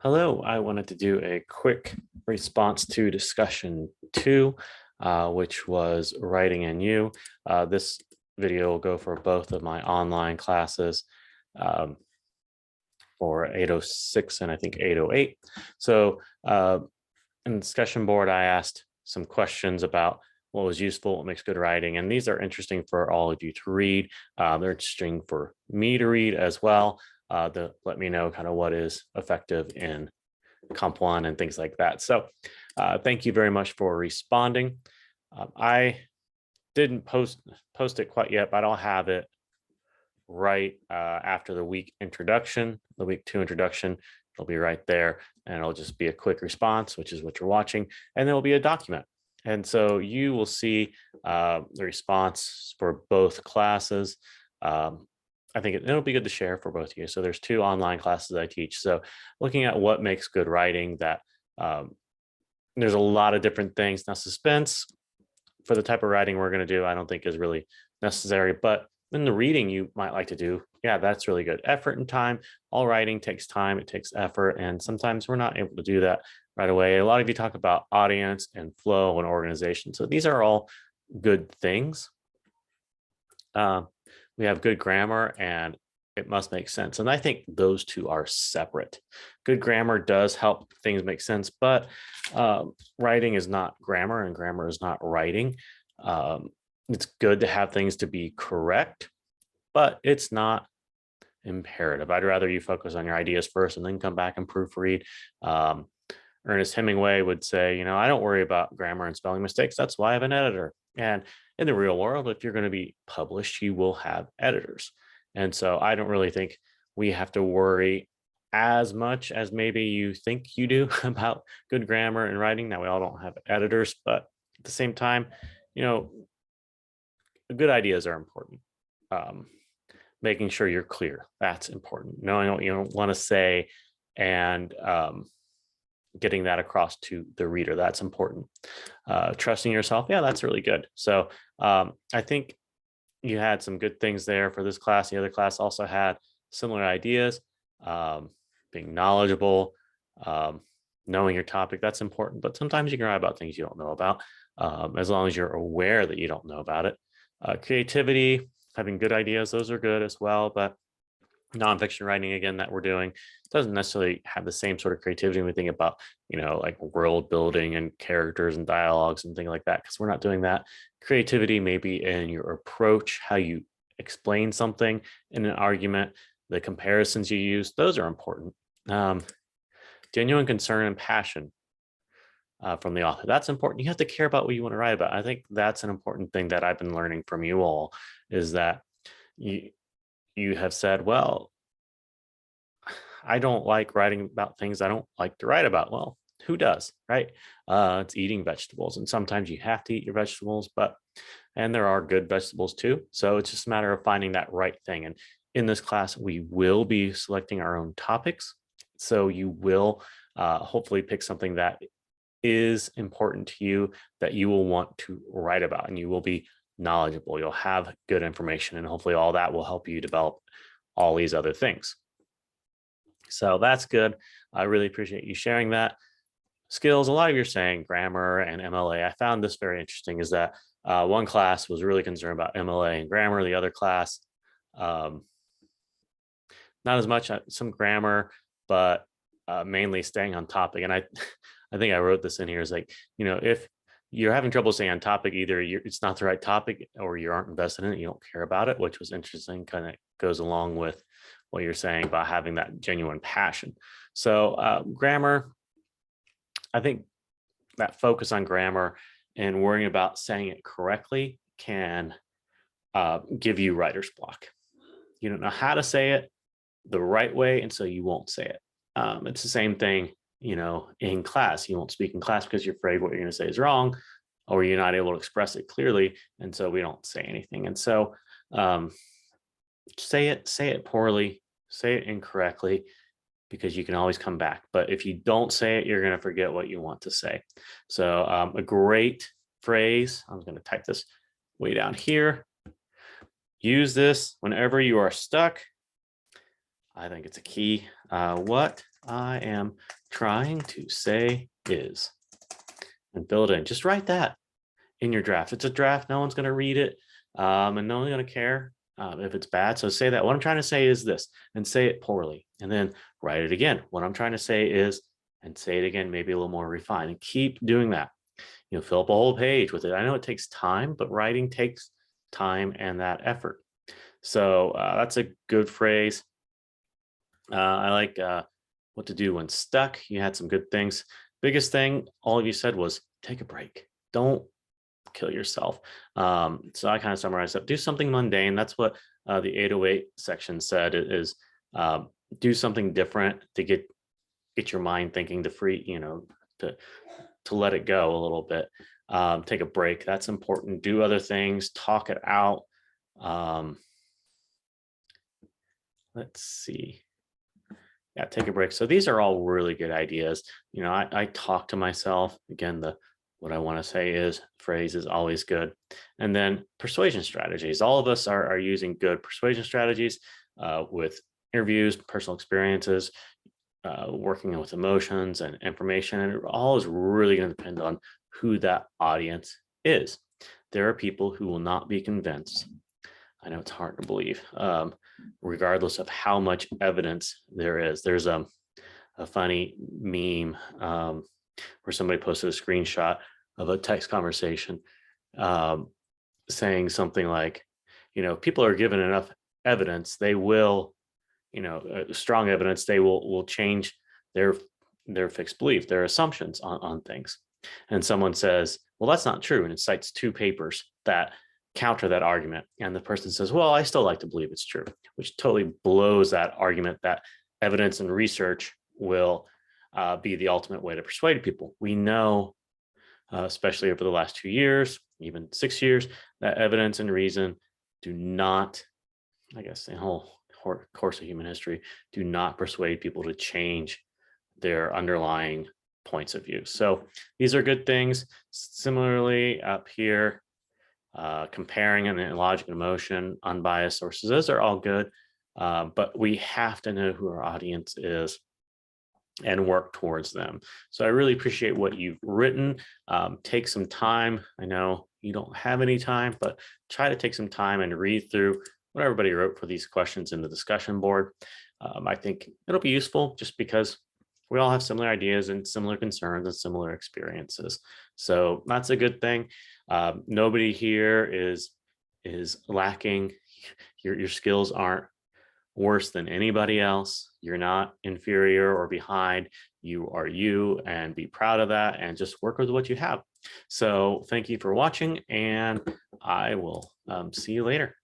Hello, I wanted to do a quick response to discussion two, which was writing in you. This video will go for both of my online classes um, for 806 and I think 808. So in the discussion board, I asked some questions about what was useful, what makes good writing, and these are interesting for all of you to read. They're interesting for me to read as well. To let me know kind of what is effective in Comp One and things like that. So thank you very much for responding. I didn't post it quite yet, but I'll have it right after the week introduction, the week two introduction. It'll be right there, and it'll just be a quick response, which is what you're watching, and there will be a document. And so you will see the response for both classes. I think it'll be good to share for both of you. So there's two online classes I teach. So looking at what makes good writing, that there's a lot of different things. Now, suspense for the type of writing we're going to do, I don't think is really necessary, but in the reading you might like to do, yeah, that's really good. Effort and time. All writing takes time, it takes effort, and sometimes we're not able to do that right away. A lot of you talk about audience and flow and organization. So these are all good things. We have good grammar and it must make sense. And I think those two are separate. Good grammar does help things make sense, but writing is not grammar and grammar is not writing. It's good to have things to be correct, but it's not imperative. I'd rather you focus on your ideas first and then come back and proofread. Ernest Hemingway would say, I don't worry about grammar and spelling mistakes. That's why I have an editor. And in the real world, if you're going to be published, you will have editors. And so I don't really think we have to worry as much as maybe you think you do about good grammar and writing. Now, we all don't have editors, but at the same time, good ideas are important. Making sure you're clear, that's important. Knowing what you want to say and getting that across to the reader, that's important. Trusting yourself, yeah, that's really good. So I think you had some good things there for this class. The other class also had similar ideas. Being knowledgeable, knowing your topic, that's important, but sometimes you can write about things you don't know about, as long as you're aware that you don't know about it. Creativity, having good ideas, those are good as well, but nonfiction writing, again, that we're doing doesn't necessarily have the same sort of creativity when we think about, like world building and characters and dialogues and things like that, because we're not doing that. Creativity maybe in your approach, how you explain something in an argument, the comparisons you use, those are important. Genuine concern and passion from the author, that's important. You have to care about what you want to write about. I think that's an important thing that I've been learning from you all, is that you have said, well, I don't like writing about things I don't like to write about. Well, who does, right? It's eating vegetables. And sometimes you have to eat your vegetables, and there are good vegetables too. So it's just a matter of finding that right thing. And in this class, we will be selecting our own topics. So you will hopefully pick something that is important to you, that you will want to write about, and you will be knowledgeable. You'll have good information, and hopefully all that will help you develop all these other things. So that's good. I really appreciate you sharing that. Skills, a lot of you are saying grammar and MLA. I found this very interesting, is that one class was really concerned about MLA and grammar. The other class, not as much, some grammar, but mainly staying on topic. And I think I wrote this in here, is like, if you're having trouble staying on topic, either it's not the right topic or you aren't invested in it, you don't care about it, which was interesting, kind of goes along with what you're saying about having that genuine passion. So grammar, I think that focus on grammar and worrying about saying it correctly can give you writer's block. You don't know how to say it the right way, and so you won't say it. It's the same thing, in class. You won't speak in class because you're afraid what you're going to say is wrong, or you're not able to express it clearly, and so we don't say anything. And so say it poorly, say it incorrectly, because you can always come back. But if you don't say it, you're going to forget what you want to say. So a great phrase, I'm going to type this way down here. Use this whenever you are stuck. I think it's a key. What I am trying to say is, and fill it in. Just write that in your draft. It's a draft. No one's going to read it, and no one's going to care if it's bad. So say that. What I'm trying to say is this, and say it poorly, and then write it again. What I'm trying to say is, and say it again, maybe a little more refined, and keep doing that. Fill up a whole page with it. I know it takes time, but writing takes time and that effort. So that's a good phrase. I like what to do when stuck. You had some good things. Biggest thing all of you said was take a break. Don't kill yourself. So I kind of summarized that. Do something mundane. That's what the 808 section said is do something different to get your mind thinking, to free, to let it go a little bit. Take a break. That's important. Do other things. Talk it out. Let's see. Yeah, take a break. So these are all really good ideas. I talk to myself. Again, what I want to say is phrase is always good. And then persuasion strategies. All of us are using good persuasion strategies with interviews, personal experiences, working with emotions and information. And it all is really going to depend on who that audience is. There are people who will not be convinced. I know it's hard to believe, regardless of how much evidence there is. There's a funny meme where somebody posted a screenshot of a text conversation saying something like, people are given enough evidence, they will, strong evidence, they will change their fixed belief, their assumptions on things. And someone says, well, that's not true. And it cites 2 papers that counter that argument. And the person says, well, I still like to believe it's true, which totally blows that argument that evidence and research will be the ultimate way to persuade people. We know, especially over the last 2 years, even 6 years, that evidence and reason do not, I guess, in the whole course of human history, do not persuade people to change their underlying points of view. So these are good things. Similarly, up here, comparing and logic and emotion, unbiased sources, those are all good. But we have to know who our audience is and work towards them. So I really appreciate what you've written. Take some time. I know you don't have any time, but try to take some time and read through what everybody wrote for these questions in the discussion board. I think it'll be useful just because we all have similar ideas and similar concerns and similar experiences. So that's a good thing. Nobody here is lacking. Your skills aren't worse than anybody else. You're not inferior or behind. You are you, and be proud of that and just work with what you have. So thank you for watching, and I will see you later.